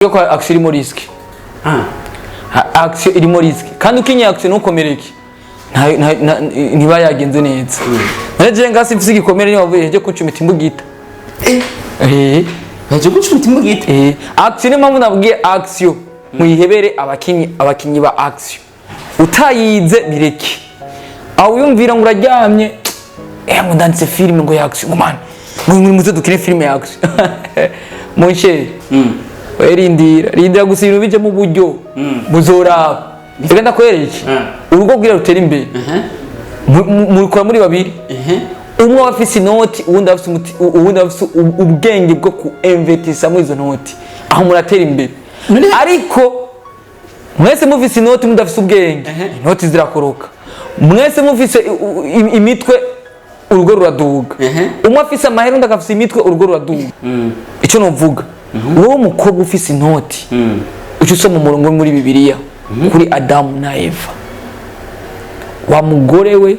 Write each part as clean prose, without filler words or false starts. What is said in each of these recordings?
Yo kwa action irimo risk. Action irimo risk. Kandi ukinye action nukomereke. Ntiba yagenze neza. Naje ngasi mfise igikomere ni wavuye je kuncumita imbugita. Baje kuncumita imbugita. Action impamvu nabwiye action mwihebere abakinyi ba action. Utayize bireke. Aho yumvira ngo uraryamye ngo ndanditse film ngo ya action man. Muze dukine film ya action. Monche. Rindira gusa ibintu bije mu buryo buzora bigenda kwereke urugo bwira rutera imbere murikora muri babiri umwe afise inoti uwundi afise ubwenge bwo ku investisa muri izo noti aho muratera imbere ariko mwese mufise inoti uwundi afise ubwenge inoti zirakoroka mwese mufise imitwe urugo ruraduga umwe afise amahera undi akafise imitwe urugo ruraduga icyo novuga wowe mukobwa ufise inoti ucyo usoma umurongo muri Bibiliya kuri Adamu na Eva wa mugore we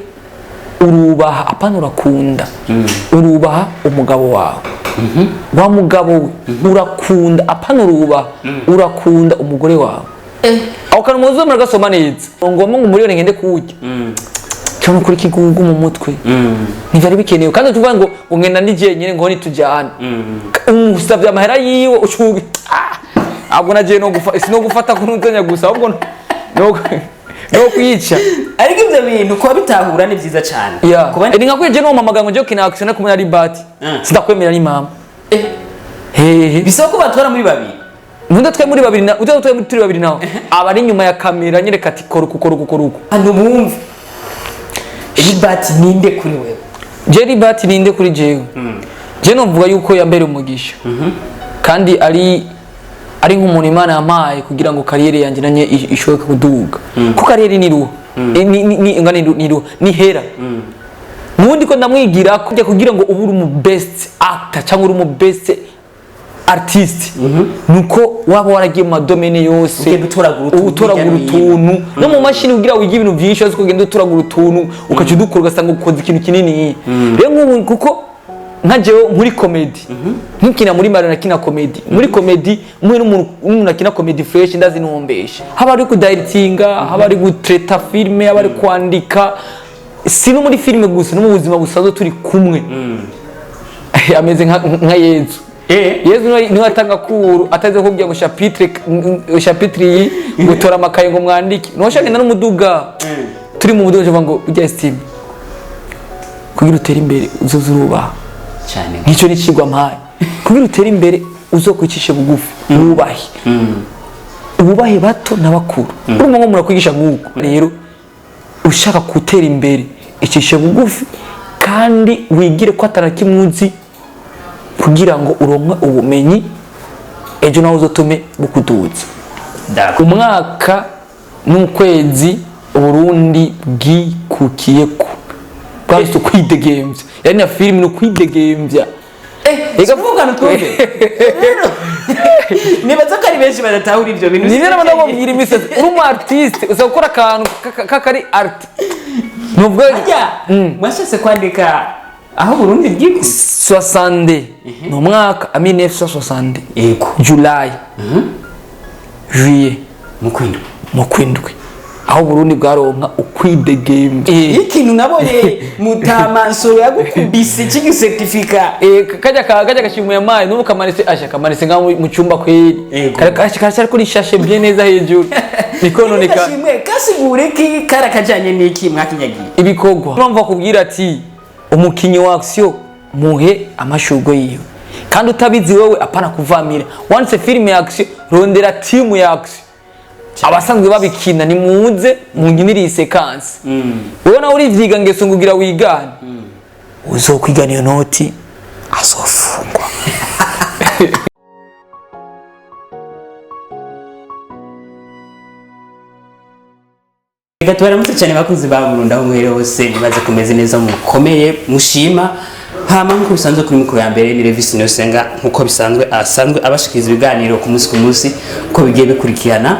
urubaha apana urakunda urubaha umugabo wawe wa mugabo we urakunda apana urakunda umugore wawe aho kana muzo muragasoma neza ngomba ngo muri ngende kujya cyo kuri kigugu mu mutwe ntivyari bikenewe kandi tuvuga ngo ngenda ndije nyene ngo nitujyana usavye amahera yiwe ucuge abwo naje no gufa sino gufata kunuzanya gusa ahubwo no kwica ariko ivyo bintu ko bitahura ni vyiza cyane kuba ndi ngakweje no mamaga ngo je kina action kumenya ribati sindakwemera ni mama bisoko batwara muri babiri Nunda twe muri babiri na utwe muri turi babiri naho abari nyuma ya kamera nyereka ati koruko hano bumve ribati ninde kuri wewe je ribati ninde kuri jewe je novuga yuko yambere umugisha kandi ari nk'umuntu Imana yamaye kugira ngo kariyere yanje nanye ishoboke kuduga ko kariyere ni ruho ni hera mundi ko ndamwigira kugira ngo ubure mu best actor cyangwa uri mu best artist nuko waba waragiye mu domaine yose utoragura utuntu no mu mashini kugira wige ibintu byinshi azi kugenda utoragura utuntu ukacu dukora ugasanga ukoze ikintu kinini rero nk'ubu kuko nkajewe muri comedy nkikina muri Mario nakina comedy muri comedy mwe n'umuntu nakina comedy fresh ndazi ntombesha haba ari ku directinga haba ari gutreta filme haba ari kwandika si no muri filme gusa no mu buzima busanzwe turi kumwe ameze nka Yezu Yezu niwe atanga kuru ataze kubwira ngo chapitre gutora amakaye ngo mwandike no shaka n'umuduga turi mu muduga cyo ngo ujya Steve kugira utera imbere uzozuruba cyane nicyo nicigwa mpaye kugira utera imbere uzokwicishe bugufi ububahe bato n'abakuru urumva ngo murakwigisha nguko rero ushaka gutera imbere icishe bugufi kandi wigire ko atarakimuzi kugira ngo uronke ubumenyi ejo nawe uzotume bukuduza umwaka n'ukwezi Burundi bwikukiye ko bwahise kwidegemvya yani na film no kwidegemvya ikavugana twebwe nibaza ko ari benshi badatahura ivyo bintu nibera bana babwira imisatsi uri mu artiste uzakora akantu kakari art nubwo mwashase kwandika aho Burundi bwiko 60 no mwaka 1960 yego July Juillet mu kwindwi aho Burundi bwaronka ukwidegemvya ikintu nabonye mutama Nsoro yagukubise iki certificate kaja gashimuye amazi nubu kamanise nga mu cyumba kweri kashikashara kuri shashe bien neza hejuru nikononeka kashimwe kasigure ki karakajanye niki mwakinyagiye ibikogwa urumva kubwira ati umukinyi wa action muhe amashugo yiwe kandi utabizi wewe apana kuvamira once film ya action rondera team ya action abasanzwe babikina ni muze munginira sequence ubona uri vyiga ngeso ngugira wigana uzokwigana iyo noti azofungwa Tubaramutse cyane bakunzi ba Burundi aho muhere hose nibaze kumeze neza mukomeye mushima hama nko bisanzwe kuri mukuru ya mbere ni Levis Nosenga nkuko bisanzwe asanzwe abashikiriza ibiganiro ku munsi ko bigiye bikurikirana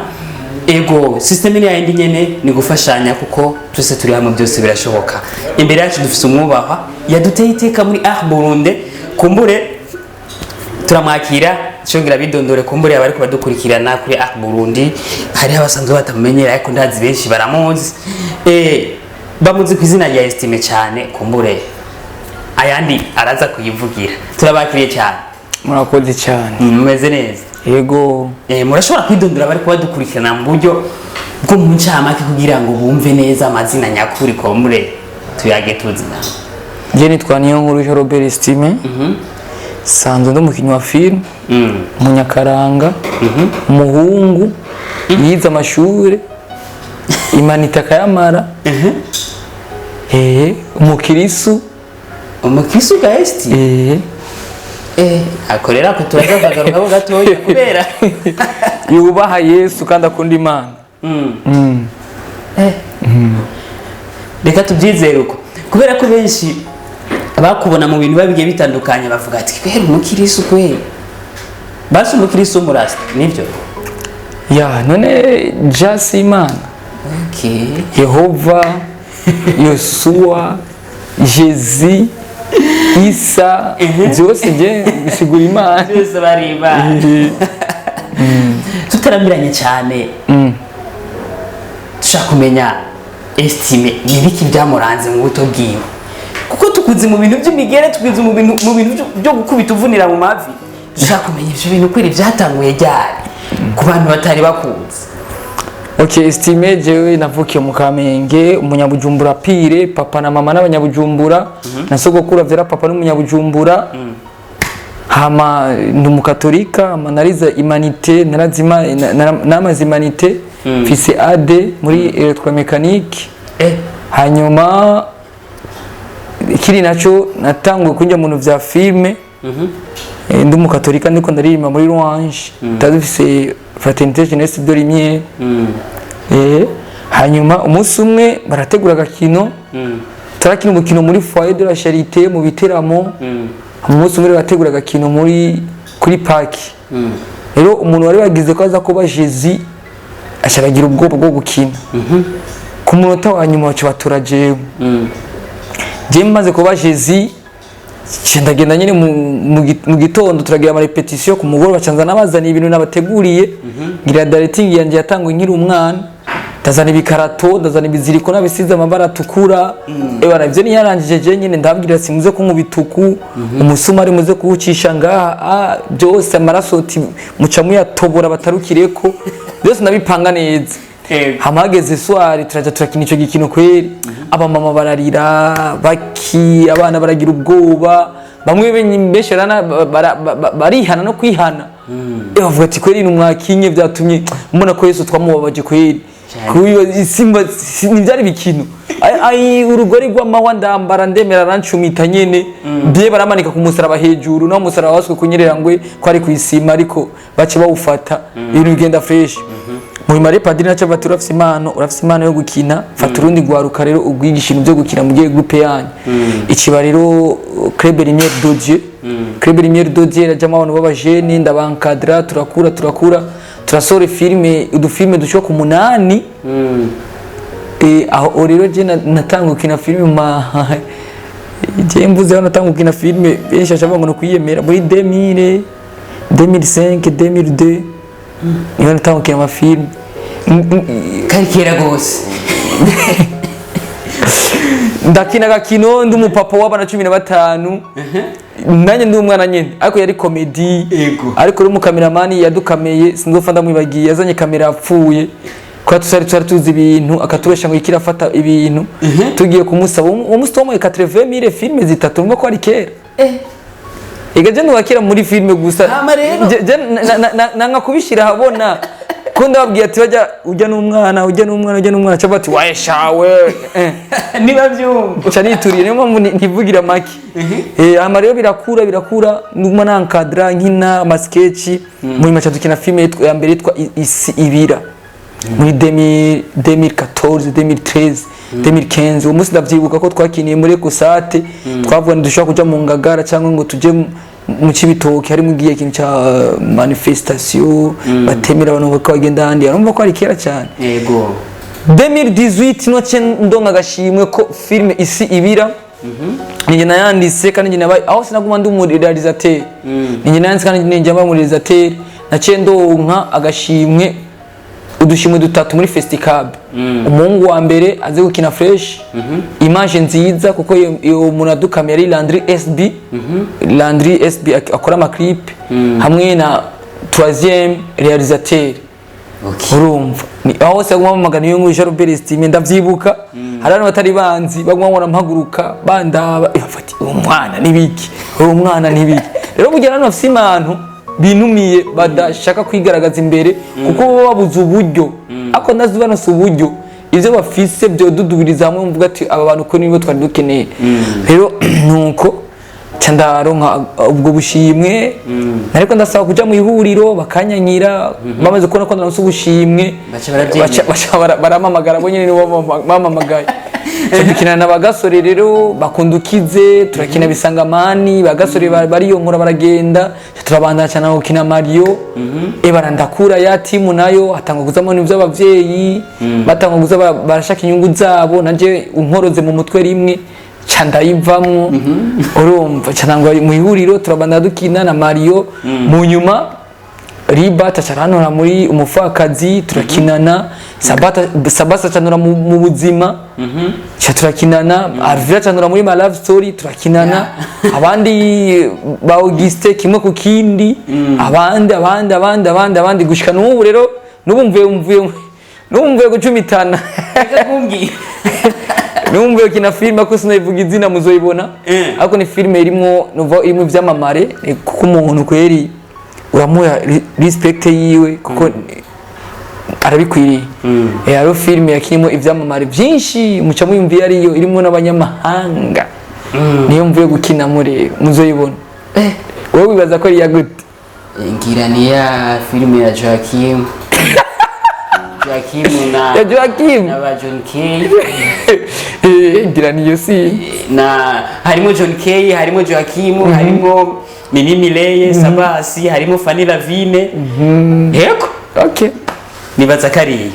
ego system ni yindi nyene ni gufashanya kuko twese turi hamwe byose birashoboka imbere yacu dufise umwubahwa yaduteye iteka muri Burundi kumbure turamwakira cyongera bidondore kumbure abari kubadukurikirana kuri Burundi hari abasanzwe batamenyera ariko ndazi benshi baramuzi bamuzi ku izina rya Estime cyane kumbure ayandi araza kuyivugira turabakiriye cyane murakoze cyane mumeze neza yego murashobora kwidondora abari kubadukurikirana mu buryo bwo mu ncamake kugira ngo bumve neza amazina nyakuri kumbure tuyage tuzina je nitwa Niyonkuru Robert Estime sanzwe ndo mukinyi wa film umunyakaranga umuhungu yize amashure imanita akayamara umukirisu ga Esti akorera ko turazavagarukaho gatoya kubera yubaha Yesu kandi akunda Imana reka tubyizere uko kubera ko benshi bakubona mu bintu babigiye bitandukanye bavuga ati kwera umukirisu kwera basi umukirisu w'umurasta nibyo ya none jasi Imana Yehova Yosuwa Jezi Isa byose nge bisigura Imana byose bari Imana tutaramiranye cyane dushaka kumenya Estime nibiki byamuranze mu buto bwiwe kuko tukuzi mu bintu by'imigere tukuzi mu bintu byo gukubita uvunira mu mavi dushaka kumenya ibyo bintu kweri byatanguye ryari ku bantu batari bakunze. Okay, Estime jewe navukiye mu Kamenge umunyabujumbura pire papa na mama n'abanyabujumbura na sogokuru avyara papa n'umunyabujumbura hama ndumukatolika manariza imanite narazima namaze imanite fise AD muri electromécanique hanyuma ikiri naco natanguye kunja mu vya filme ndumukatolika ndiko ndaririmba muri Louange tadufise fraternité jeunesse de Limier hanyuma umunsi umwe barategura agakino tarakina umukino muri foyer de la charité mu biteramo umunsi umwe barategura agakino muri kuri park rero umuntu wari wagize ko aza kuba Jésus asharagira ubwoba bwo gukina ku munota wa nyuma cyo baturaje je maze kuba Jésus ndagenda nyine mu gitondo turagira ama repetition ku mugoro bacanza nabazana ibintu nabateguriye ngira directing yanje yatangwe nkiri umwana ndazana ibikarato ndazana ibiziriko nabisize amabara atukura ebara ivyo ni yarangije je nyine ndabwira simuze ko nkubituku umusumari muze kuwucisha ngaha byose amaraso muca muyatobora batarukireko byose nabipanga neza hamageze soir turaja turakina ico gikino kweri abamama bararira baki abana baragira ubwoba bamwe besherana barihana no kwihana bavuga ati kweri numwakinye byatumye mbona ko Yesu twamubabaje kweri simba nibyari bikino ai urugori rw'amahwa ndambara ndemera rancumita nyene bye baramanika ku musaraba hejuru no musaraba waswe kunyerera ngwe ko ari kwisima ariko bace bawufata ibintu bigenda fresh muri mare padiri naco batura urafise impano yo gukina fata urundi gwaruka rero ugwigisha ibintu byo gukina mu gihe groupe yanyu ikiba rero Club Lumière d'Odier rajama abantu baba jeune ndabankadra turakura turasore filme udufilme dushoko ku 8 aho rero je natanga gukina filme je mvuze natanga gukina filme benshi ashabango no kwiyemera muri 2000 2005 2002 iyo natanga gukina amafilme karikera gose ndakina gakino ndi umupapa w'abana 15 nanye ndi umwana nyene ariko yari comedy ariko uri mu cameraman yadukameye sinzofa ndamwibagiye yazanye kamera apfuye kwa tusari tuzi ibintu akatubesha ngo ikira afata ibintu tugiye kumusaba umustomo 80000 filme zitatu mva ko ari kera igaje nubakira muri filme gusa nanga kubishira habona ko ndababwiye ati bajya ujya n'umwana cyabati wayeshawe niba byumva cyane ituriye niyo mpamvu ntivugira make ama rero birakura nduma nankadra nkina masketch muri macha dukina filme ya mbere yitwa Isi Ibira muri 2014 2013 2015 umunsi ndavyibuka ko twakiniye muri Kusate twavuga ndushaka kuja mu Ngagara cyangwa ngo tuje mu Cibitoke hari mu gihe kintu cha manifestation batemera abantu bako bagenda handi arumva ko ari kera cyane yego 2018 no ndonga gashimwe ko filme Isi Ibira ninjye nayanditse kandi ninjye nabaye aho sinaguma ndi umurealisateur ninjye nayanditse kandi ninjye nabaye umurealisateur naciye ndonka agashimwe udushimwe dutatu muri festival umuhungu wa mbere azi gukina fresh image nziza kuko iyo umuntu adukamye ari Landry SB akora ama clip hamwe na troisième réalisateur urumva ni aho se aguma magana yo ngwisha Robert Estime ndavyibuka hari abantu batari banzi baguma babona mpaguruka bandaba yafati umwana nibiki umwana nibiki rero bugira hano afise imantu binumiye badashaka kwigaragaza imbere kuko baba babuze uburyo ako ndazuba no uburyo ivyo bafise byo dudubiriza hamwe mvuga ati aba bantu ko nibo twari dukeneye rero nuko candaronka ubwo bushimwe nariko ndasaba kuja mu ihuriro bakanyanyira bamaze kubona ko ndaronse ubushimwe baramamagara bo nyene nibo bamamagaye dukina na bagasore rero bakundukize turakina bisangamani bagasore bariyonkora baragenda turabandana cyane gukina Mario barandakura ya timu nayo atanga kuzamo n'ivyo abavyeyi batanga kuza barashaka inyungu zabo nanje unkoroze mu mutwe rimwe candayivamwo urumva canangwa mu ihuriro turabandana dukina na Mario mu nyuma Riba tacharanora muri umufakazi turakinana Sabasa chanora mu buzima cha turakinana Arvira chanora muri my love story turakinana abandi ba Auguste kimwe ku kindi abandi gushika n'ubu rero n'ubumvuye gucumitana numve kina filme ko sinayivuga izina muzoyibona ariko ni filme irimo ivyamamare kuko umuntu kweri uramuha respect yiwe kuko arabikwiriye aro filme yakimo ivyamamare byinshi muca muyumviye ariyo irimo n'abanyamahanga niyo mvuye gukina muri muzoyibona wowe wibaza ko ari ya gute ngira ni ya filme ya Joaquim na ba John K ngira niyo si na harimo John K harimo Joaquim harimo Mimi Mileye Sabasi harimo Fanny Lavine yego okay nibaza kari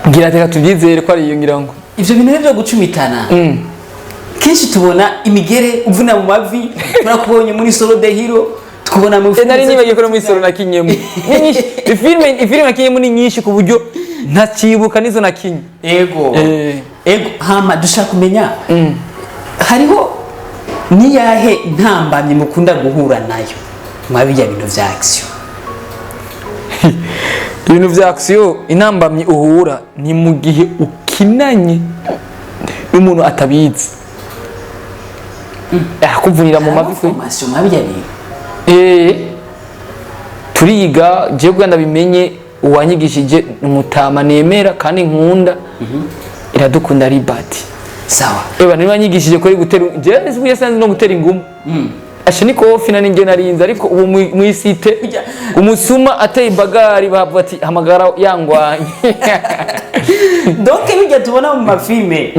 ngira teka tubyizere ko ari iyo ngira ngo ivyo bintu byo gucumitana kenshi tubona imigere uvuna mu mavi turakubonye muri Solo the Hero tukubona mu nari nibagiye ko muri Solo nakinyemo ifilme nakinyemo ni nyinshi ku buryo ntacibuka nizo nakinye ego hama dushaka kumenya hariho niyahe ntambamye mukunda guhura nayo mwabiya bintu vya action ibintu vya action intambamye uhura ni mu gihe ukinanye n'umuntu atabizi akuvunira mu mavi kwe formation mwabiya bintu turiga je bwanda bimenye uwanyigishije umutama nemera kandi nkunda iradukunda ribati sawa niba wanyigishije ko ari gutera je yasanze no gutera ingumu ashe niko fina ninge narinze ariko ubu mu isite umusuma ateye bagari bavuga ati hamagara yangwanye donc bijya tubona mu mafilme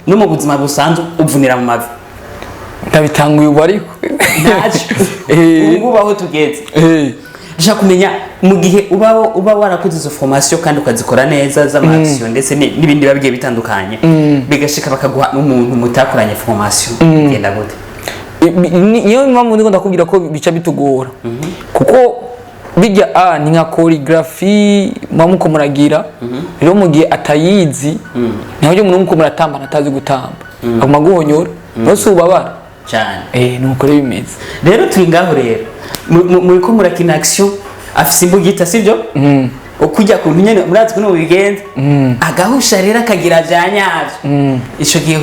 no mu buzima busanzwe uvunira mu mavi ndabitanguye ubu ariko ubu aho tugeze Ndashaka kumenya mu gihe uba warakoze izo formation kandi ukazikora neza z'amaction ndetse n'ibindi babigiye bitandukanye bigashika bakaguha n'umuntu mutakoranye formation genda gute niyo mpamvu ndiko ndakubwira ko bica bitugora kuko bijya ni nka choreography mamuko muragira rero mu gihe atayizi niho umuntu muko muratamba natazi gutamba aguma guhonyora no subabara cyane nuko rero bimeze rero turi ngaho rero muri ko murakina action afise imbugita sivyo ukujya ku nyene murazi ko no bigenze agahusha rero akagira byanyavyo ico gihe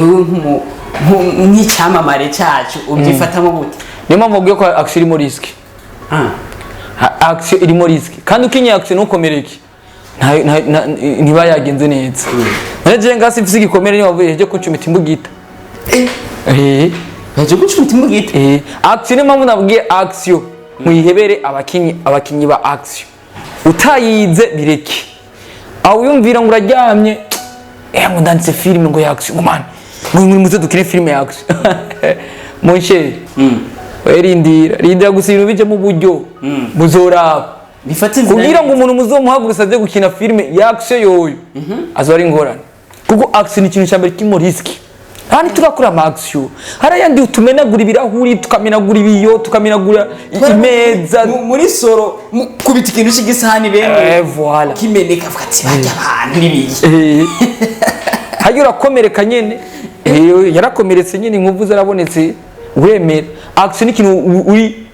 nk'icyamamare cyacu ubyifatamo gute niyo mpamvu ubwiye ko action irimo risk action irimo risk kandi ukinye action nukomereke ntiba yagenze neza naje ngasi mfise igikomere niyo bavuye je kucumita imbugita baje gucumita imbugita action niyo mpamvu nabwiye action mwihebere abakinyi ba action utayize bireke aho yumvira ngo uraryamye ngo ndanditse filime ngo ya action ngo man muri muzo dukine filime ya action monshe rindira gusa ibintu bije mu buryo muzoraba kugira ngo umuntu muzomuhagurisa aje gukina filime ya action yoyo azora ingorane kuko action ni ikintu cyambere kimo risk Hani turakora ama action hari yandi tumenagura ibirahuri tukamenagura ibiyo tukamenagura imeza muri soro kubita ikintu cy'igisahani bene voilà kimeneka fati bajya abantu nibiye hayo urakomereka nyene yarakomeretse nyene inkovu zarabonetse uremera action ni ikintu uri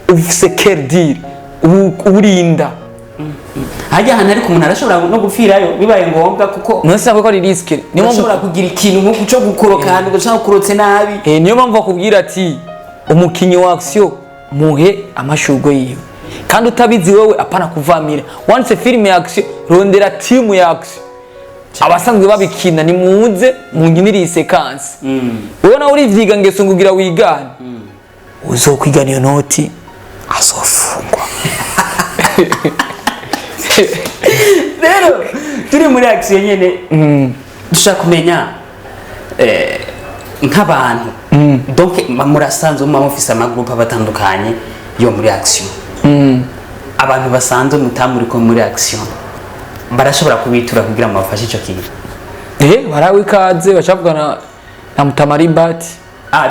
ufise care uburinda hajya hana ariko umuntu arashobora no gupfirayo bibaye ngombwa kuko nose ntabwo ari risk niyo ushobora kugira ikintu nko cyo gukoroka hano gashaka kurotse nabi niyo mpamvu akubwira ati umukinyi wa action muhe amashurwe yiwe kandi utabizi wewe apana kuvamira once film ya action rondera team ya action abasanzwe babikina ni muze munginiri sequence wewe na uri vyiga ngeso ngugira wigana uzokwiga niyo noti azofungwa rero turi muri action nyene dushaka kumenya nk'abantu donc murasanzwe mu office amagroup abatandukanye yo muri action abantu basanzwe mutamuri ko muri action barashobora kubitura kugira ngo bafashe ico kintu barawe ikaze bacavugana na Mutamaribati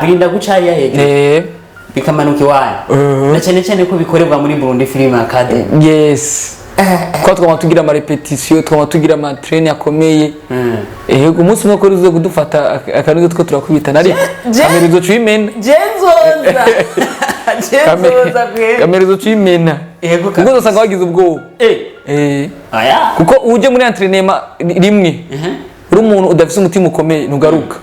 birinda gucariya hejuru bikamanuka iwanyu na cyane ko bikorerwa muri Burundi Film Academy yes kwa twama tugira ama repetition twama tugira ama train akomeye umunsi umwe ko ruzo kudufata akanuzo two turakubita nari kameruzo cimena jenzoza kameruzo cimena kuko usanga wagize ubwoba aya kuko uje muri entraînement rimwe uri umuntu udafise umutima ukomeye ntugaruka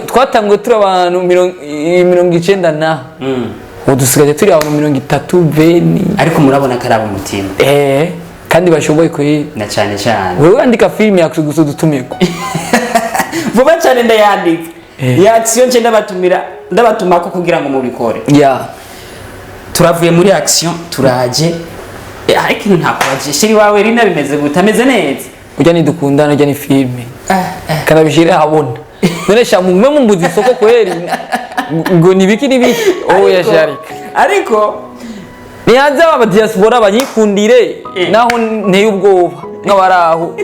twatangwe turi abantu 90 na udusigaje turi abantu 30 beni ariko murabona karaba umutima kandi bashoboye ko na cyane wewe andika film yacu gusa dutumeko vuba cyane ndayandika ya action nje ndabatumako kugira ngo mubikore turavuye muri action turaje ariko ntakoraje shiri wawe rina bimeze gutameze neza ujya ni dukundana ujya ni filme kana bishire habona none shamumwe mumbuzi soko kweri ngo nibiki yasharika ariko nihaza aba diaspora banyikundire naho nteye ubwoba nk'abaraho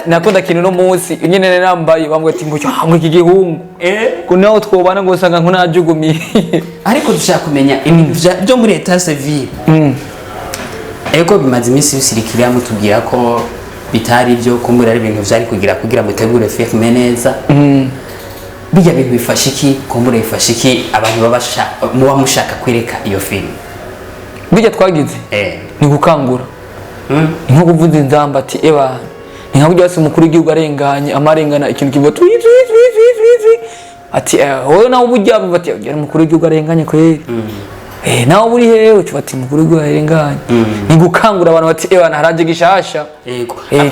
nakunda kintu no munsi nyene nambaye bamwe ati ngo iki gihungu ko naho twobana ngo sanga nkunajugumiye ariko dushaka kumenya ibintu byo muri etat civil ego bimaze iminsi bisirikira mutubwira ko bitari byo kumbura ari ibintu vyari kugira mutegure film neza bijya bintu bifasha iki kumbura bifasha iki abantu muba mushaka kwereka iyo film bijya twagize ni gukangura nko kuvuza inzamba ati eba ni nka burya umukuru w'igihugu arenganye amarengana ikintu kivuga ati wowe nawe ubujya bati yari umukuru w'igihugu arenganye kweri nawe buri hewe ati umukuru w'igihugu arenganye ni gukangura abantu bati eba naraje gishasha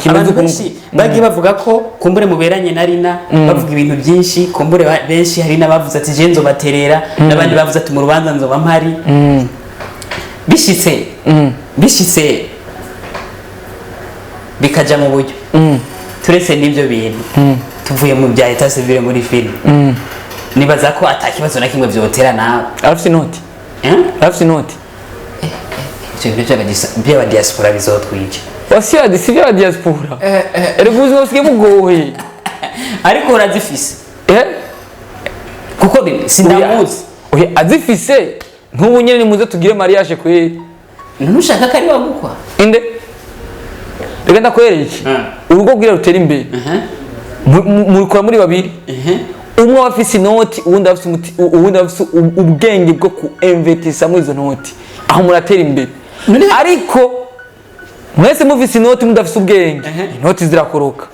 kimeze kunshi bagiye bavuga ko kumbure muberanye na Rina bavuga ibintu byinshi kumbure benshi hari nabavuze ati je nzo baterera nabandi bavuze ati mu rubanza nzo bampari bishitse bikaja mu buryo turese n'ibyo bintu tuvuye mu bya etat civil muri film nibaza ko atakibazo na kimwe byotera nawe afite inoti afite inoti bya diaspora bizotwije wasiya disivya diaspora ereguzi nosike mugoye ariko urazifise kuko sindamuzi azifise nk'ubu nyene muze tugire mariage kweri ntushaka kari wagukwa inde reka ndakwereke urugo bwira rutera imbere murikora muri babiri umwe afise inoti uwundi afise ubwenge bwo ku investisa muri izo noti aho muratera imbere ariko mwese mufise inoti mudafise ubwenge inoti zirakoroka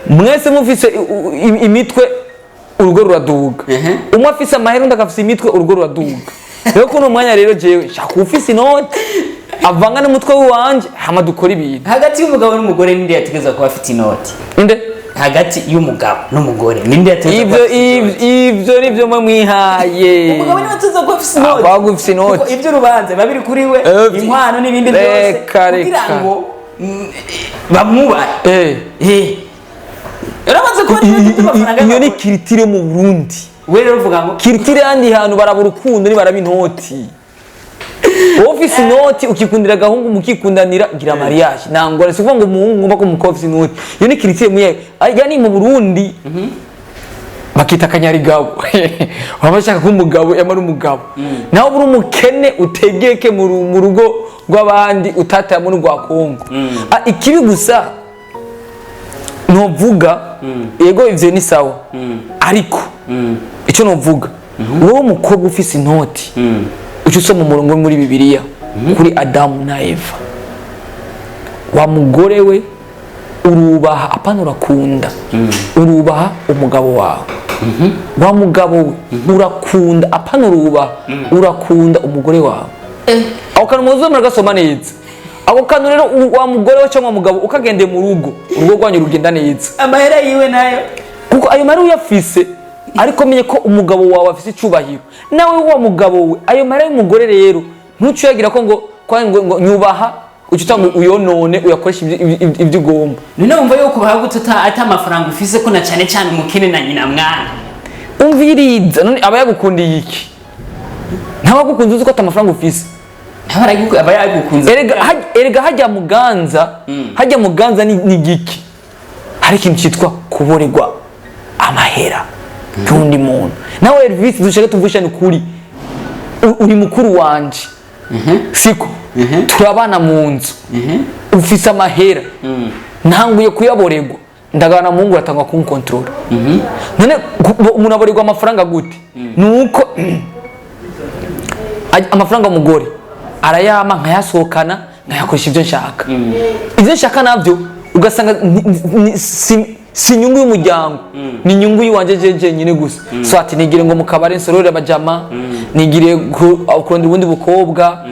mwese mufise imitwe urugo ruraduga umwe afise amahera undi akafise imitwe urugo ruraduga rero kuno mwanya rero jewe shaka ufise inoti avanga n'umutwe wanje hama dukora ibintu hagati y'umugabo n'umugore ninde yategeza kuba afite inoti inde hagati y'umugabo n'umugore ninde yategeza ivyo nivyo mwe mwihaye umugabo niwe ateza kuba afite inoti bagufise inoti ivyo rubanze babiri kuri we inkwano n'ibindi byose kugira ngo bamwubahe urabanze kuba iyo ni kiritire mu Burundi we rero uvuga ngo kiritire handi hantu barabura urukundo ni baraba inoti ofisi inoti ukikundira gahungu mukikundanira gira mariage nangora sikuvuga ngo umuhungu ngomba ko umukobwa inoti iyo ni kiritire muye ajya ni mu Burundi bakita akanyarigabo baba bashaka ko umugabo yamara umugabo naho buri umukene utegeke mu rugo rw'abandi utatayemo n'urwa Kongo ikibi gusa novuga yego ivyo ni sawa ariko icyo novuga wowe umukobwa ufise inoti ucyo usoma umurongo muri Bibiliya kuri Adamu na Eva wa mugore we urubaha apana urakunda urubaha umugabo wawe wa mugabo we urakunda apana urakunda umugore wawe aho kantu muzomera gasoma neza ako kantu rero wa mugore we cyangwa umugabo ukagende mu rugo rwanyu rugenda neza amahera yiwe nayo kuko ayo mari uyafise ariko menye ko umugabo wawe afise icubahiro nawe wa mugabo we ayo mari y'umugore rero ntucuyagira ko ngo nyubaha ucitanga uyonone uyakoresha ibyo ugomba none umva yuko bahagutata ata amafaranga ufise ko na cyane cyane umukene na nyina mwana umviriza none aba yagukundiye iki ntabagukunze uzi ko ata amafaranga ufise aba yagukunze erega hajya muganza ni giki hari ikintu cyitwa kuborerwa amahera y'undi muntu nawe Elvis dushaka tuvushane kuri uri mukuru wanje siko turabana mu nzu ufise amahera ntanguye kuyaborerwa ndagana mu ngo atangwa kunkontrola none umuntu aborerwa amafaranga gute nuko amafaranga umugore arayama nkayasohokana nkayakoresha ibyo nshaka ibyo nshaka nabyo ugasanga si nyungu y'umuryango ni nyungu y'uwanje jeje nyine gusa so ati nigire ngo mukabare nsorore abajama nigire kurondera ubundi bukobwa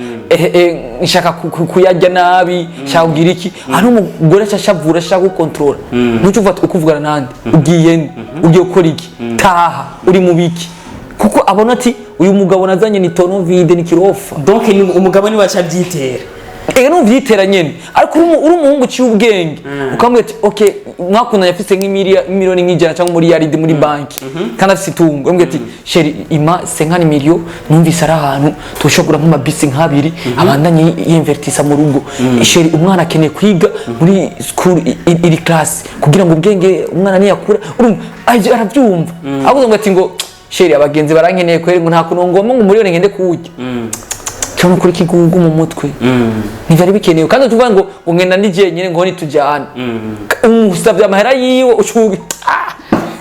nshaka kuyajya nabi nshaka kugira iki ari umugore cyashavura ashaka gukontrola ntucyo ufata ukuvugana nande ugiye gukora iki taha uri mu biki kuko abona ati uyu mugabo nazanye ni tono vide ni kirofa donc umugabo ni wacabyitera nuvyitera nyene ariko uri umuhungu ciye ubwenge ukambwira ati okay mwakundanye afise nk'imiliyoni nk'ijana cyangwa muri yaridi muri banki kandi afise itungo umbwira ati sheri ima 50 miliyo numvise ari ahantu tushobora nk'amabisi nk'abiri abandanye yinvertisa mu rugo sheri umwana akeneye kwiga muri school iri class kugira ngo ubwenge umwana niyakura aje aravyumva avuga ngo ati ngo sheri abagenzi barankeneye kweri ngo nta kunongoma ngo umuriyoni ngende kuwujya cyangwa kuri kigugu mu mutwe nivyo bikenewe kandi tuvuga ngo ngenda ndije nyene ngo nitujyana umusavye amahera yiwe ucuge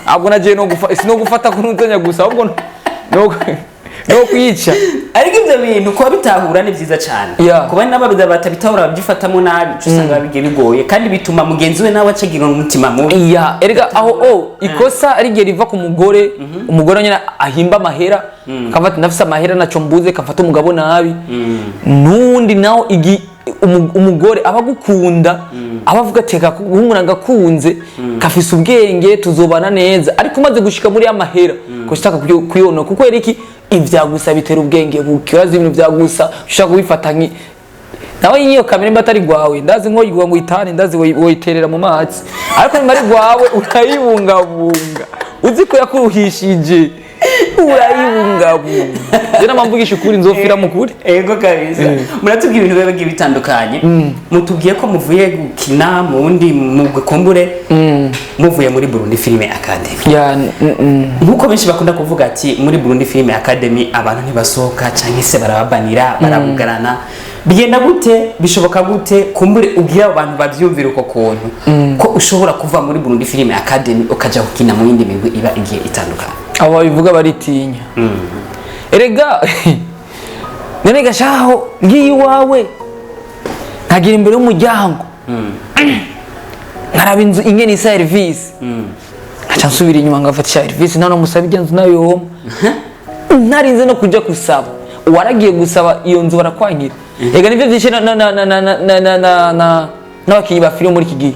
abwo naje no gufata kunuzanya gusa ahubwo no kwica ariko ivyo bintu kuba bitahura ni vyiza cyane kuba n'ababida batabitahura babyifatamo nabi usanga bige bigoye kandi bituma mugenzi we nawe acagira umutima mubi erega aho ikosa ari riva ku mugore umugore nyine ahimba amahera kafata nafise amahera naco mbuze kafata umugabo nabi nundi nawo umugore abagukunda abavuga teka guhumura ngakunze kafise ubwenge tuzobana neza ariko umaze gushika muri amahera ko shaka kuyona kuko eriki ivyagusa bitera ubwenge bukibaza ibintu vyagusa ushaka kubifatanye nawe yiyo kamera mba atari gwawe ndazi nko yigwa ngo itane ndazi woyiterera mu mazi ariko nimari gwawe ukayibungabunga uzi ko yakuruhishije urayibungabunga jena mamvugisha ukuri nzofira mukuri ego kabisa muratubwiye ibintu biba bitandukanye mutubwiye ko muvuye gukina mu wundi mugukumbure muvuye muri Burundi Film Academy nkuko benshi bakunda kuvuga ati muri Burundi Film Academy abantu ntibasohoka cyangwa se barababanira barabugarana bigenda gute bishoboka gute kumbure ubwira abantu bavyumvira uko kuntu ko ushobora kuva muri Burundi Film Academy ukaja gukina mu yindi migwi iba igiye itandukanye abo bivuga baritinya erega none gashaho ngiyi wawe ntagira imbere y'umuryango nkaraba inzu ingene isa service aca nsubira inyuma ngafata service nano musaba igenzu nayo narinze no kuja kusaba waragiye gusaba iyo nzu barakwankira ega nivyo vyinshi n'abakinyi ba film muri iki gihe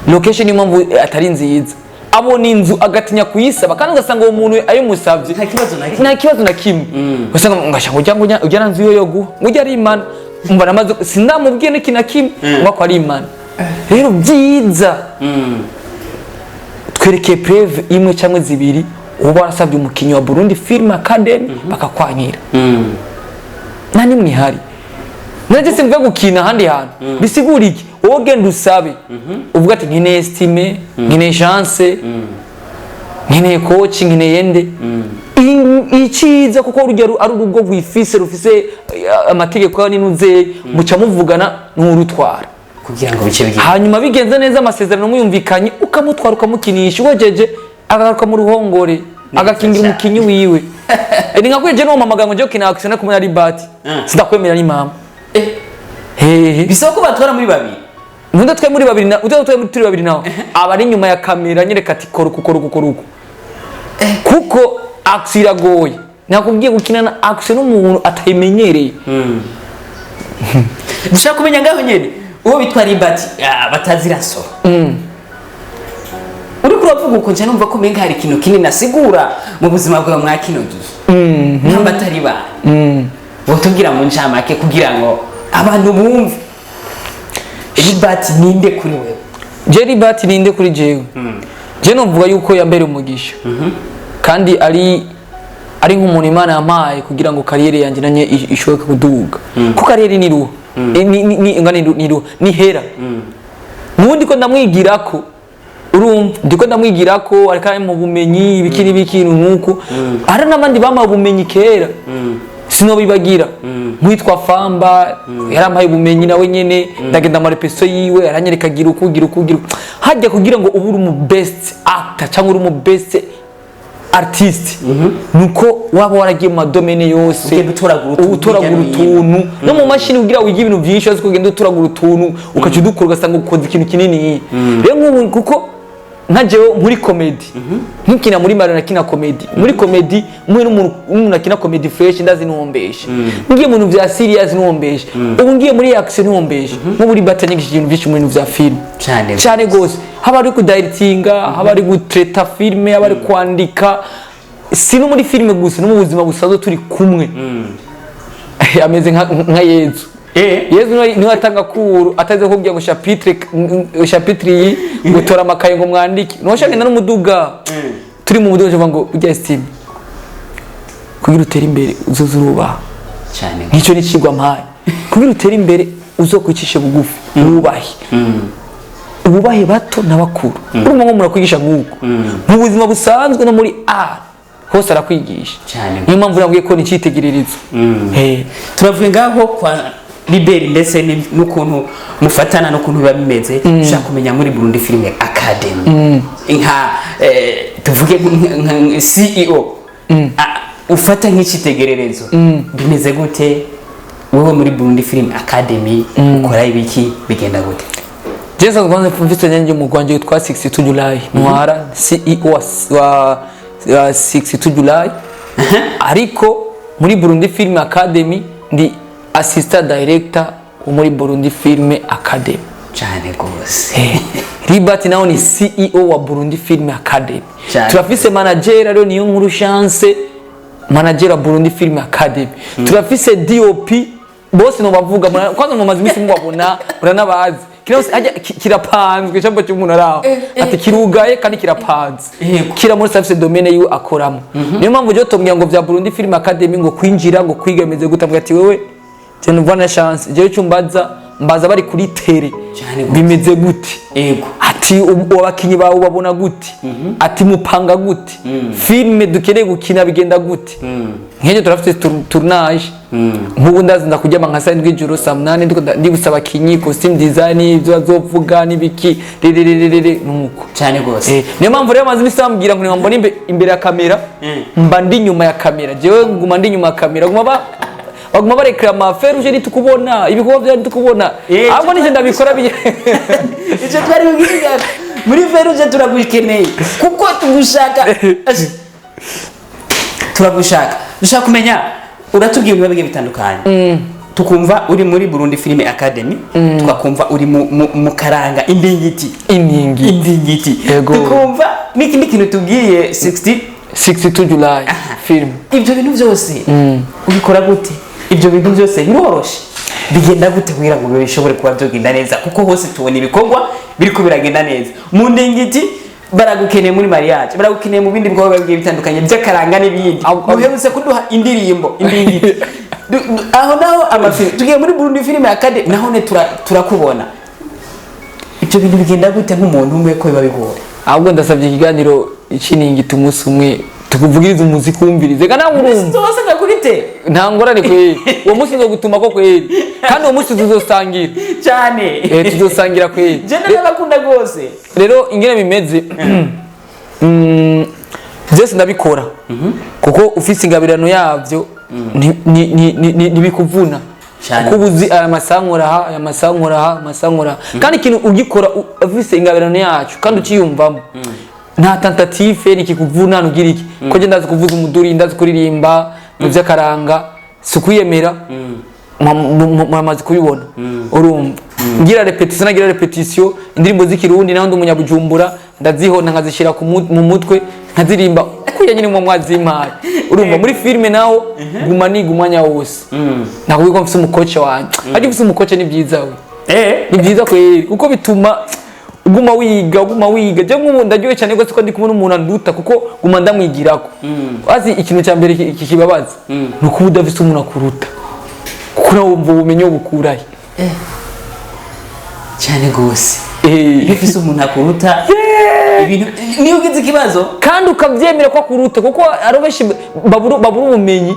location impamvu atari nziza abona inzu agatinya kuyisaba kandi ugasanga uwo muntu ayimusavye nta kibazo na kimwe ugasanga ngashaka ujya nanzu yo guha ujya ari imana umva namaze sindamubwiye n'iki na kimwe ngo ari imana rero byiza twerekeye preve imwe cyangwa zibiri uba warasabye umukinyi wa Burundi Film Academy bakakwankira nta nimwe ihari nanje simvuga gukina handi hantu bisigura iki wowe genda usabe uvuga ati nkine estime nkine chance nkeneye coach nkeneye nde iciza kuko urugero ari urugo rwifise rufise amategeko n'inuze muca muvugana n'urutwara kugira ngo bice bigira hanyuma bigenze neza amasezerano muyumvikanye ukamutwara ukamukinisha uwejeje agaruka mu ruhongore agakingira umukinyi wiwe ni nka kweje no mamaga ngo je kina action kumwe ari bati sidakwemera ni mama bisaba ko batwara muri babiri nunda twe muri babiri na utwe muri turi babiri naho abari nyuma ya kamera nyereka ati koruko kuko action iragoye nakubwiye gukina na action n'umuntu atayimenyereye dushaka kumenya ngaho nyene uwo bitwara ibati batazira Nsoro uri kuravuga uko nje numva ko menga hari ikintu kinini nasigura mu buzima bwawe mwa kino gihe namba atari ba botubwira mu ncamake kugira ngo abantu bumve ibati ninde kuri wewe je bati ninde kuri jewe je novuga yuko yambere umugisha kandi ari nk'umuntu Imana yampaye kugira ngo kariyere yanje nanye ishoboke kuduga ko kariyere ni ruho ni hera nundi ko ndamwigirako urumva ndiko ndamwigirako ariko mu bumenyi ibikini nkuko ari n'abandi bama bumenyi kera sinobibagira mwitwa Famba yarampaye bumenyi nawe nyene ndagenda mu repeso yiwe aranyereka gira ukugira hajya kugira ngo uburi mu best actor cyangwa uri mu best artist nuko waba waragiye mu madomene yose utoragura utuntu no mu mashini kugira wige ibintu byinshi azi kugenda utoragura utuntu ukaca udukora ugasanga ukoze ikintu kinini rero nk'ubu kuko nkajewe muri comedy nkikina muri Mario nakina comedy muri comedy mwe n'umuntu akina comedy fresh ndazi ntumbeshe ngiye mu bintu bya serious ntumbeshe ubu ngiye muri action ntumbeshe nko muri batanyigishije ibintu byinshi mu bintu bya film cyane gose haba ari kudirectinga haba ari gutreta filme haba ari kwandika si no muri filme gusa no mu buzima busanzwe turi kumwe ameze nka Yezu Yezu niwe atanga kuru ataze kubwira ngo chapitre gutora amakaye ngo mwandike noshagenda n'umuduga turi mu muduga cyangwa ngo ujya steam kugira utere imbere uzozuruba cyane nicyo nicigwa mpaye kugira utere imbere uzokwicishe bugufi ububahe bato n'abakuru urumva ngo murakwigisha nk'uko mu buzima busanzwe no muri hose arakwigisha niyo mpamvu nabwiye ko nicitegererezo turavuye ngaho kwa Liberi ndetse n'ukuntu mufatana n'ukuntu biba bimeze ushaka kumenya muri Burundi Film Academy nka tuvuge nka CEO ufata nk'icitegererezo bimeze gute wowe muri Burundi Film Academy ukora ibiki bigenda gute Jeza kwanza mfite nyange mu Rwanda witwa 62 July Ntwara CEO wa 62 July ariko muri Burundi Film Academy ndi assistant director muri Burundi Film Academy cyane gose Ribati naho ni CEO wa Burundi Film Academy turafise manager rero niyo nkuru chance manager wa Burundi Film Academy turafise DOP bose no bavuga kwanza mu mazimisi mubabona uranabazi kirapanzwe cyangwa cy'umuntu araho ati kirugaye kandi kirapanze kira muri service domaine yu akoramo niyo mpamvu je tomya ngo vya Burundi Film Academy ngo kwinjira ngo kwigameze gutavuga ati wewe cyane ubona chance je mbaza bari kuri tere bimeze gute ati abakinyi bawe babona gute ati mupanga gute filme dukeneye gukina bigenda gute nkeje turafite tournage nk'ubu ndazinda kujya nka saa 7 y'ijoro saa 8 ndi gusaba abakinyi costume design ibyo bazovuga nibiki nuko cyane gose niyo mpamvu rero maze misambwira ngo mbona imbere ya kamera mba ndi nyuma ya kamera jewe nguma ndi nyuma ya kamera baguma bareklama feruje nitukubona ibikorwa bya nitukubona ahubwo nije ndabikora biye icyo twari bigiga muri feruje turagukeneye kuko turagushaka dushaka kumenya uratubwiye ibibazo bitandukanye tukumva uri muri Burundi Film Academy twakumva uri mu karanga indingiti tukumva n'ikindi kintu tubwiye 62 July film ibyo bintu byose ubikora gute ibyo bintu byose biroroshe bigenda gute kugira ngo bishobore kuba byogenda neza kuko hose tubona ibikorwa biriko biragenda neza mu ndingiti baragukeneye muri mariage baragukeneye mu bindi bikorwa bigiye bitandukanye by'akaranga n'ibindi uherutse kuduha indirimbo indingiti aho naho amafilm tugiye muri Burundi Film Academy naho ne turakubona ibyo bintu bigenda gute nk'umuntu umwe ko biba bigore ahubwo ndasabye ikiganiro ikiningi tumusi umwe tukuvugiriza umuziki wumvirize kana urumva tuzosanga kuri te nta ngorane kweri uwo munsi nzogutuma ko kweri kandi uwo munsi tuzosangira cyane tuzosangira kweri je ndabakunda gose rero ingene bimeze byose ndabikora kuko ufise ingabirano yavyo ntibikuvuna kuko ubuzi aya masankora kandi ikintu ugikora ufise ingabirano yacu kandi ukiyumvamo nta tentative nikikuvuna nugira iki ko je ndazi kuvuza umuduri ndazi kuririmba mu vy'akaranga sukwiyemera mwamaze kubibona urumva ngira repetition indirimbo z'ikirundi naho ndi umunyabujumbura ndazihona nkazishira mu mutwe nkazirimba kuya nyine mu mwazimpaye urumva muri filme naho guma nigumanya wose nakubwiye ko mfise umukoce wanje aje mfise umukoce ni byiza we ni byiza kweri kuko bituma uguma wiga je nk'ubu ndaryoye cyane gose ko ndi kumwe n'umuntu anduta kuko guma ndamwigirako azi ikintu cya mbere kikibabaza nuko udafise umuntu akuruta kuko wumva ubumenyi bukurahe cyane gose bifise umuntu akuruta ibintu niyo ugize ikibazo kandi ukavyemera ko akuruta kuko ari benshi babura ubumenyi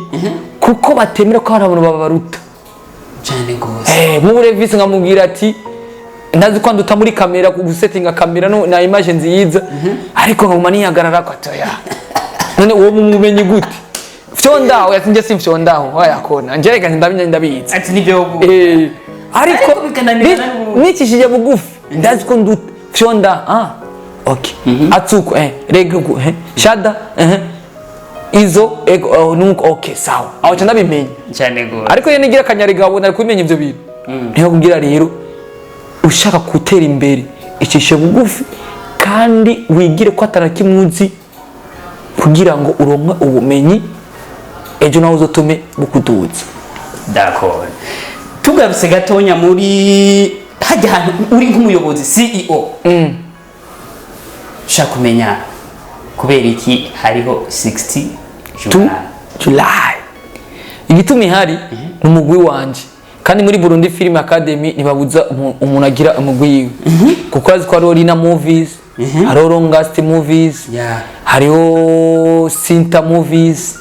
kuko batemera ko hari abantu babaruta cyane gose mu revisi nkamubwira ati ndazi ko nduta muri kamera gusettinga kamera no na image nziza ariko nkaguma nihagarara ko atoya none uwo mumenyi gute fyondaho yatinje simfyondaho wayakona njereka ndabizi ati nibyo ariko nikishije bugufi ndazi ko nduta fyonda okay atsuko rego shada izo ego nuko okay sawa aho cyane ndabimenye cyane go ariko ye nigira kanyarigabo nari kumenya ivyo bintu niyo kugira rero ushaka gutera imbere icishe bugufi kandi wigire ko atarakimuzi kugira ngo uronke ubumenyi ejo nawe uzotume bukuduza d'accord tugarutse gatonya muri hajya hantu uri nk'umuyobozi CEO shaka kumenya kubera iki hariho 60 July igitumi hari umugwi wanje kandi muri Burundi Film Academy nibabuza umuntu agira umugwi yiwe kuko azi ko ari Orina Movies hari Longast Movies hariho Sinta Movies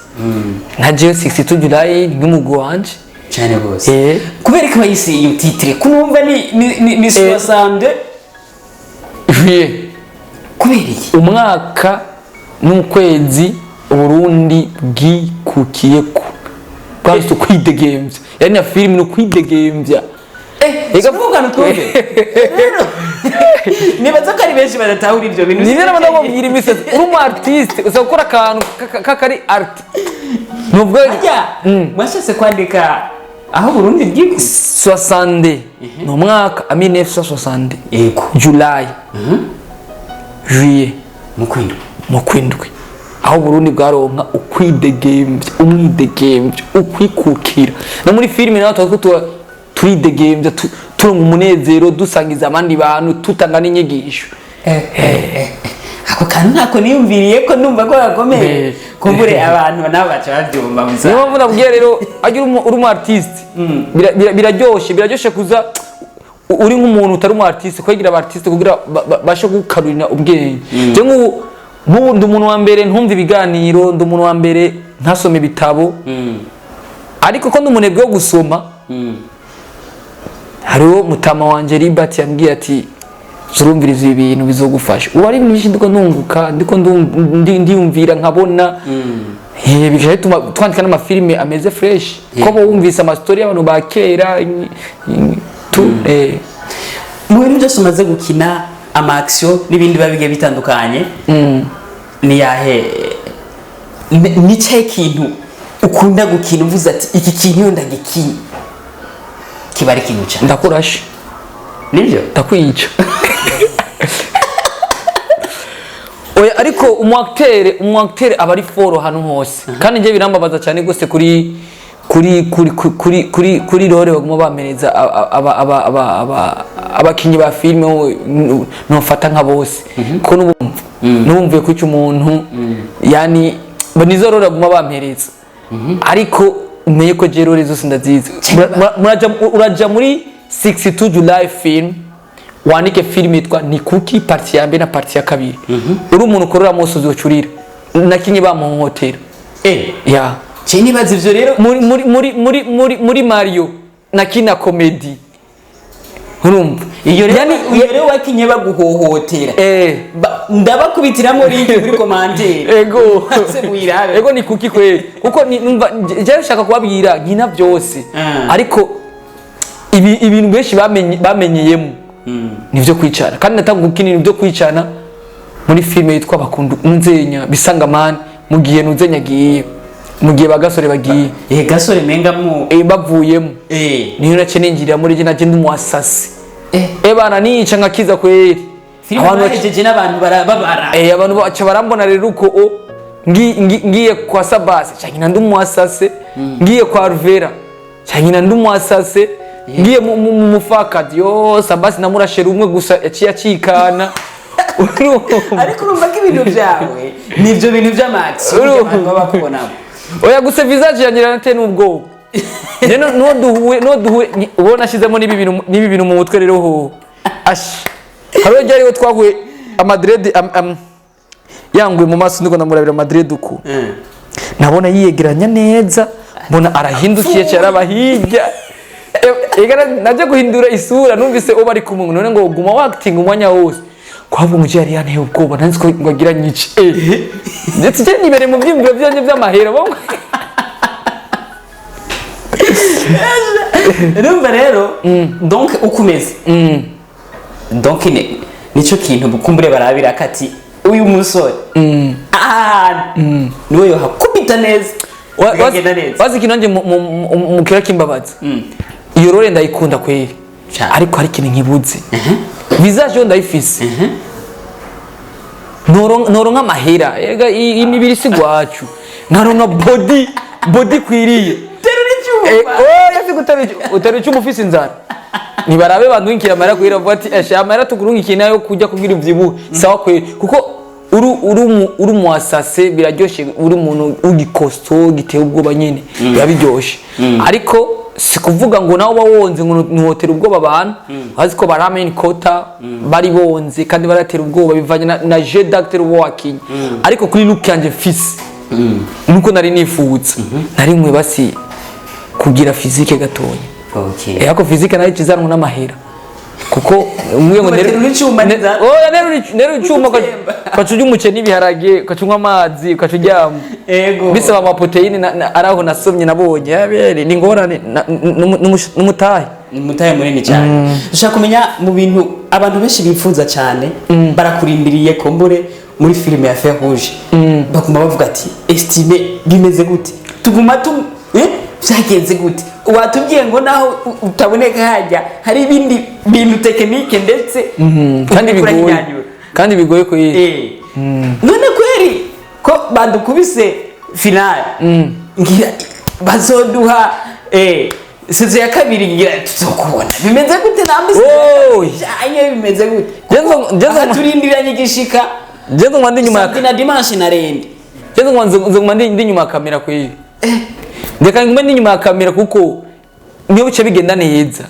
na je 62 July n'umugwi wanje cyane gose kubera ko bayise iyo titre kunumva ni 60 kubera iki umwaka n'ukwezi Burundi bwikukiyeko bwase kwidegemvya yani na film no kwidegemvya ega vuga nutumve nibaza ko ari benshi badatahura ivyo bintu ni rero ndababwira imise uri umu artiste uzakora akantu kakari art nubwo mwashase kwandika aho Burundi bwiko 60 no mwaka 1960 ego July Juillet mu kwindwi aho Burundi bwaronka ukwidegemvya umwidegemvya ukwikukira na muri filime naho twako turidegemvya turonka umunezero dusangiza abandi bantu tutanga n'inyigisho ako kantu ntako niyumviriye ko numva ko gakomeye kumbure abantu nabo baca bavyumva musa niyo mvuna bwiye rero agira uri umu artiste biraryoshe kuza uri nk'umuntu utari umu artiste kwegira aba artiste kugira bashe gukarurira ubwenge je nk'ubu ndi umuntu wa mbere ntumva ibiganiro ndi umuntu wa mbere ntasome ibitabo ariko ko ndi umunebwe wo gusoma hariho mutama wanje Libert yambwiye ati zurumviriza ibintu bizogufasha ubu ari ibintu byinshi ndiko ndunguka ndiko ndiyumvira nkabona bigaje bituma twandika n'amafilime ameze fresh ko bo wumvise amastori y'abantu ba kera mu bintu byose umaze gukina ama action n'ibindi babigiye bitandukanye ni yahe ni cyo kintu ukunda gukina uvuze ati iki kintu yo ndagikina kiba ari kintu cyane ndakurashe nibyo ndakwica oya ariko umwaktere aba ari foro hano hose kandi nje birambabaza cyane gose kuri role baguma bamereza abakinyi ba filime nofata nka bose ko n'ubumvuye kwica umuntu yani nizo role baguma bampereza ariko umenye ko role zose ndazizi uraja muri 62 July film wandike filime yitwa ni kuki parti ya mbere na parti ya kabiri uri umuntu ukorera mose uzocurira nakinye bamuhotera ya cyane bazi ivyo rero muri Mario nakina comedy urumva iyo rero wakinye baguhohotera ndabakubitiramo link kuri commentaire ego ego ni kuki kweli kuko numva je nshaka kubabwira nkina byose ariko ibintu benshi bamenyeyemo nivyo kwicara kandi natanga gukinira byo kwicana muri filime yitwa bakundu unzenya bisangamani mugiye nuzenya giye mugiye bagasore bagiye gasore menga mu bavuyemo niyo nacenengirira muri je naje ndumwasase bana nica ngakiza kweli abantu bajeje n'abantu barababara abantu baca barambona rero uko ngiye kwa Sabase cyangina ndumwasase ngiye kwa Rivera cyangina ndumwasase ngiye mu mufakadi yo Sabase namurashe rumwe gusa yaciye acikana ariko urumva ko ibintu byawe nivyo bintu by'amax abantu babakubonamo oya gusa visage yangira nate nubwo neno no duhuye ubona ashizemo nibi bintu mu mutwe rero ho ash haro ryariho twahuye Madrid yanguye mu maso ndiko ndamurabira Madrid uko nabona yiyegeranya neza mbona arahindukiye cyarabahijya egara naje guhindura isura numvise o bari kumwe none ngo guma acting umwanya wose kwabo muje yari yanteye ubwoba nanzi ko ngagira nyici ndetse je nibere mu byimviro byanje by'amahera bo Rumva rero donc ukumeze donc nico kintu bukumbure barabira kati uyu musore niwe yo hakubita neza wagenda neza wazi kinanje mu kira kimbabaza iyo role ndayikunda kweli ariko hari kintu nkibuze visage ndayifise noronka amahera ega imibiri sigwacu naronka body kwiriye utari cyuma ufise inzara nibarabe bandwinkira amara kwira vuga ati ashamara tugurungikina yo kujya kugira ivyibu sawa kwe kuko uri muasase biraryoshe uri umuntu ugikosto giteye ubwoba nyene yabiryoshe ariko sikuvuga ngo nawo bawonze ngo nuhotera ubwoba abantu bazi ko baramenya kota bari bonze kandi baratera ubwoba bivanye na je d'acteur wo wakinye ariko kuri look yanje fisi nuko nari nifuza nari mwe basi kugira physique gatonya yako physique nayo kizanwa n'amahera kuko umwe ngo nero cyuma kacuja umuceni biharage kacunywa amazi kacuryama bisaba ama proteine araho nasomye nabonye yabere ni ngorane n'umutahe munini cyane dushaka kumenya mu bintu abantu benshi bifuza cyane barakurindiriye kombure muri filime ya Fer Rouge bakuma bavuga ati estime bimeze gute tuguma byagenze gute watubwiye ngo naho utaboneka hajya hari ibindi bintu tekinike ndetse kandi bigoye ko none kweri ko badukubise finale ngira bazoduha sizo ya kabiri ngira tuzokubona bimeze gute nambise cyane bimeze gute turindiranye gishika jezo mwandi nyuma ya dimanche na rendi jezo mwandi nyuma ya kamera kwi ndeka ngume ndi nyuma ya kamera kuko niyo bice bigenda neza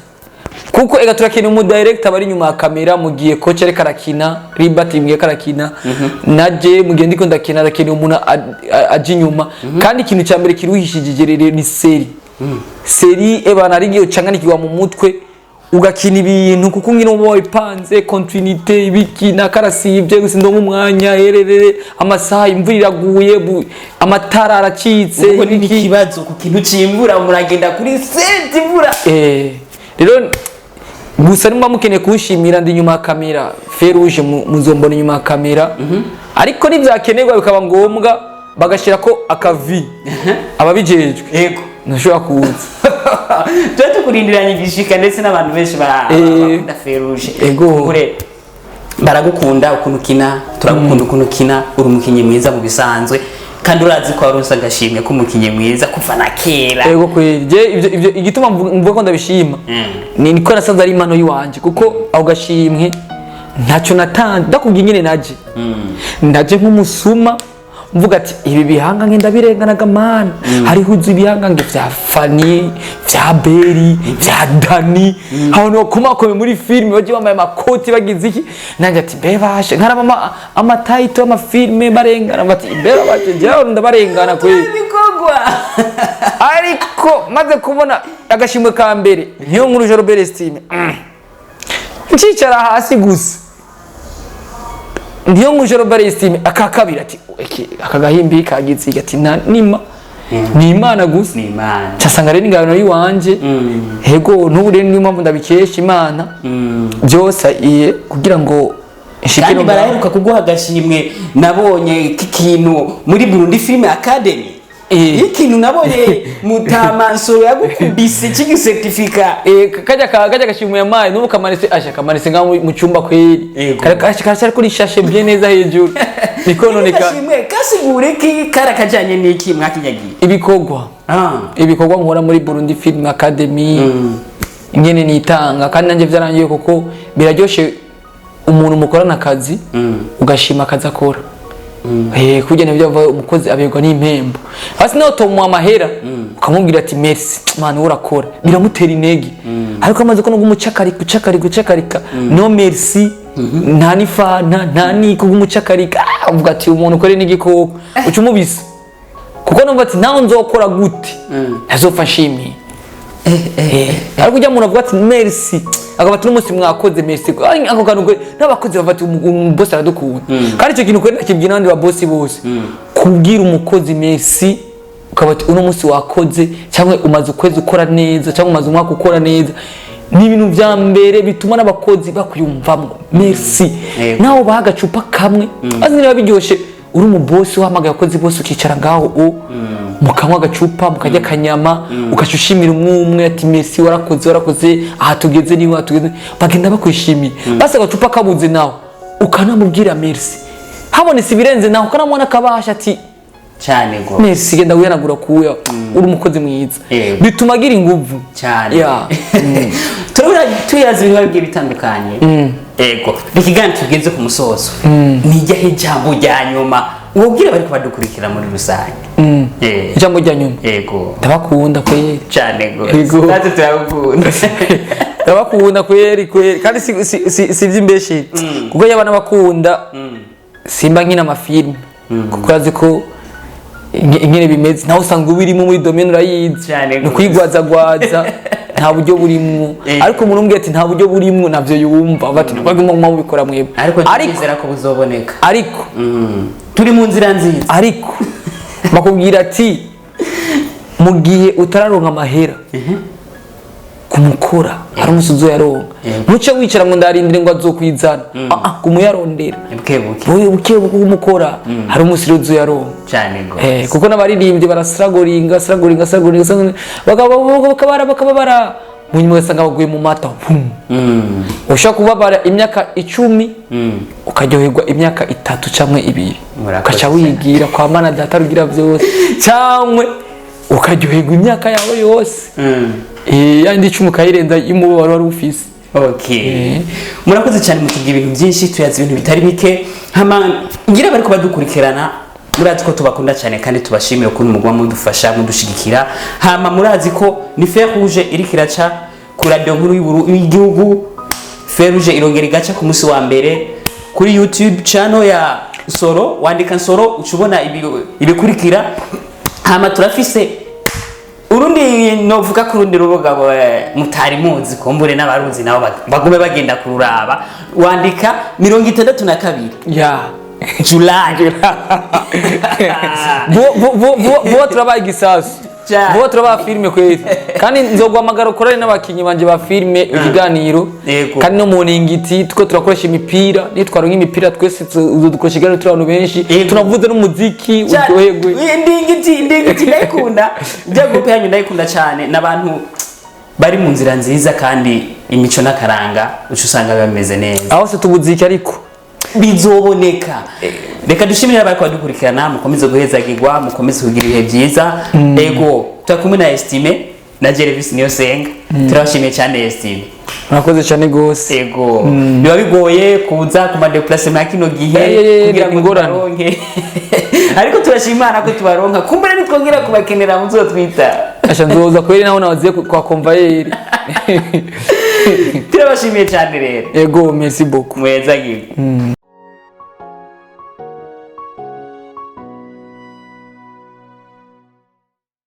kuko ega turakina umu director bari nyuma ya kamera mugiye coach areka rakina ribati mgiye karakina naje mugiye ndiko ndakina rakina umuntu aje nyuma kandi ikintu cya mbere kiruhishije rero ni seri ebana arigiyo canganikirwa mu mutwe ugakina ibintu kuko ngino uba ipanze continuité ibikina karasivye gusa ndo umwanya hererere amasaha imvura iraguye amatara aracitse ikibazo ku kintu cimbura muragenda kuri set imvura rero gusa nimba mukeneye kushimira ndi nyuma ya kamera Fer Rouge muzombona nyuma ya kamera ariko nivyakenerwa bikaba ngombwa bagashira ko akavi ababijejwe yego nashobora kuza tuba kurindiranye igishika ndetse n'abantu benshi bakunda Fer Rouge kure baragukunda ukuntu kina turagukunda ukuntu kina uri umukinyi mwiza mu bisanzwe kandi urazi ko waronse agashimwe ko umukinyi mwiza kuva na kera yego kwije ivyo igituma mvuga ko ndabishima ni niko nasanze ari impano yiwanje kuko aho gashimwe ntacyo natanze ndakubwiye nyine naje nk'umusuma mvuga ati ibi bihanga ngenda birenganaga man hariho uzi ibihanga nge vya Fanny vya Beri vya Dani abantu bakomakome muri filime baje bambaye amakoti bagize iki nanjye ati bebashe nkaraba amataito y'amafilime barengana bati bebashe jyaho ndabarengana kwe bikogwa ariko maze kubona agashimwe ka mbere niyo nkuru Robert Estime ncicara hasi gusa ndiyo nkuru Robert Estime akakabira ati aka gahimbi kagize ati nima ni Imana gusa ni Imana cyasanga rero ingano yiwanje hego n'ubure ni mpamvu ndabikesha Imana byose iye kugira ngo ishike no baraheruka kuguha agashimwe nabonye kikintu muri Burundi Film Academy ikintu nabonye mutama Nsoro yagukubise kigi certificate kajya gashimwe yamaye nubu kamanitse nga mu cyumba kweri kashikara kuri shashe bye neza hejuru niko none kashimwe kasigure ki karakajanye niki mwakinyagiye ibikorwa nkora muri Burundi Film Academy ingene nitanga kandi nanje vyarangiye kuko biraryoshe umuntu mukorana akazi ugashima akazi akora kugena byo umukozi abegwa n'impembo hasi naho tomu amahera ukamubwira ati merci man urakora biramutera intege ariko amaze ko gucakarika no merci nta nifana nta niko gumucakarika uvuga ati umuntu ukore n'igikoko ucumubisa kuko numva ati naho nzokora gute azopfa nshimiye ariko ujya umuntu avuga ati merci akabati n'umunsi mwakoze merci ako kantu n'abakozi bafata boss aradukunda kandi icyo kintu kwenda kibyina abandi ba boss bose kubwira umukozi merci ukabati uno munsi wakoze cyangwa umaze ukwezi ukora neza cyangwa umaze umwaka ukora neza ni ibintu bya mbere bituma n'abakozi bakuyumvamo merci naho bahagacupa kamwe azina biryoshe uri mu boss uhamagaye abakozi bose ukicara ngaho mukamwa gacupa mukajya kanyama ukashushimira umwe ati merci warakoze aha tugeze ni watugeze bagenda bakwishimiye basa gacupa kabuze nawe ukanamubwira merci habonetse birenze nawe ukanamubona kabasha ati cyane go merci genda wihanagura kuya uri umukozi mwiza bituma agira inguvu cyane tuyazi ibintu bigiye bitandukanye ego ikigani tugeze ku musozo nijya hejambo rya nyuma ubwira bari kubadukurikira muri rusange ijambo rya nyuma ego ndabakunda kweri cyane go natwe turabakunda ndabakunda kweri kandi si by'imbeshe kuko yabana bakunda simba nkina amafilme kuko azi ko ingene bimeze naho usanga ubirimo muri domaine urayizi no kwigwazagwaza nta buryo burimo ariko umuntu umbwiye ati nta buryo burimo navyo yumva bati baguma mu bikora mwebwe ariko nizera ko buzoboneka ariko turi mu nzira nziza ariko bakubwira ati mu gihe utararonka amahera kumukora ari umusuzo yaronka muce wicara ngo ndarindire ngo azokwizana kumuyarondera buke kumukora hari umusirozo yaronka cyane go kuko n'abaririmbye barasragoringa bakabara munyuma gasanga baguye mu mata ushaka kubabara imyaka 10 ukaryoherwa imyaka 3 cyangwa 2 ukaca wigira kwa mana data rugira byose cyangwa ukaryoherwa imyaka yawe yose yandi 10 kayirenza y'umubaro wari ufise murakoze cyane mutugira ibintu byinshi tuyazi ibintu bitari bike ngira bari kubadukurikirana murazi ko tubakunda cyane kandi tubashimiye ukuntu mugwa mudufasha mudushigikira murazi ko ni fer rouge iri kiraca ku radio nkuru y'igihugu fer rouge irongera igaca ku munsi wa mbere kuri YouTube channel ya Nsoro wandika Nsoro ucubona ibikurikira turafise urundi novuga ku rundi rubuga mutari muzi kombure n'abaruzi nabo bagume bagenda kururaba wandika 62 July bo turabaye gisasu bo turabaye filme kwezi kandi nzogwamagara ukorane n'abakinyi banje ba filme ikiganiro kandi no mu ningiti tuko turakoresha imipira nitwaro nk'imipira twese dukoresha igano turi abantu benshi tunavuze n'umuziki uryoherwe indingiti ndayikunda bya groupe yanyu ndayikunda cyane n'abantu bari mu nzira nziza kandi imico n'akaranga usanga bameze neza aho se tubuziki ariko bizoboneka reka dushimire abari kwadukurikirana mukomeze guhezagirwa mukomeze kugira ibihe byiza ego twakumwe na Estime na Jervis niyo senga turabashimiye cyane Estime murakoze cyane gose ego biba bigoye kuza ku madeplacement kino gihe kugira ngo tubaronke ariko turashimana ko tubaronka kumbere nitwongera kubakenera muzotwita asha nzoza kweri naho nawaziye kwa convoyeur turabashimiye cyane rero ego merci beaucoup mweza gihe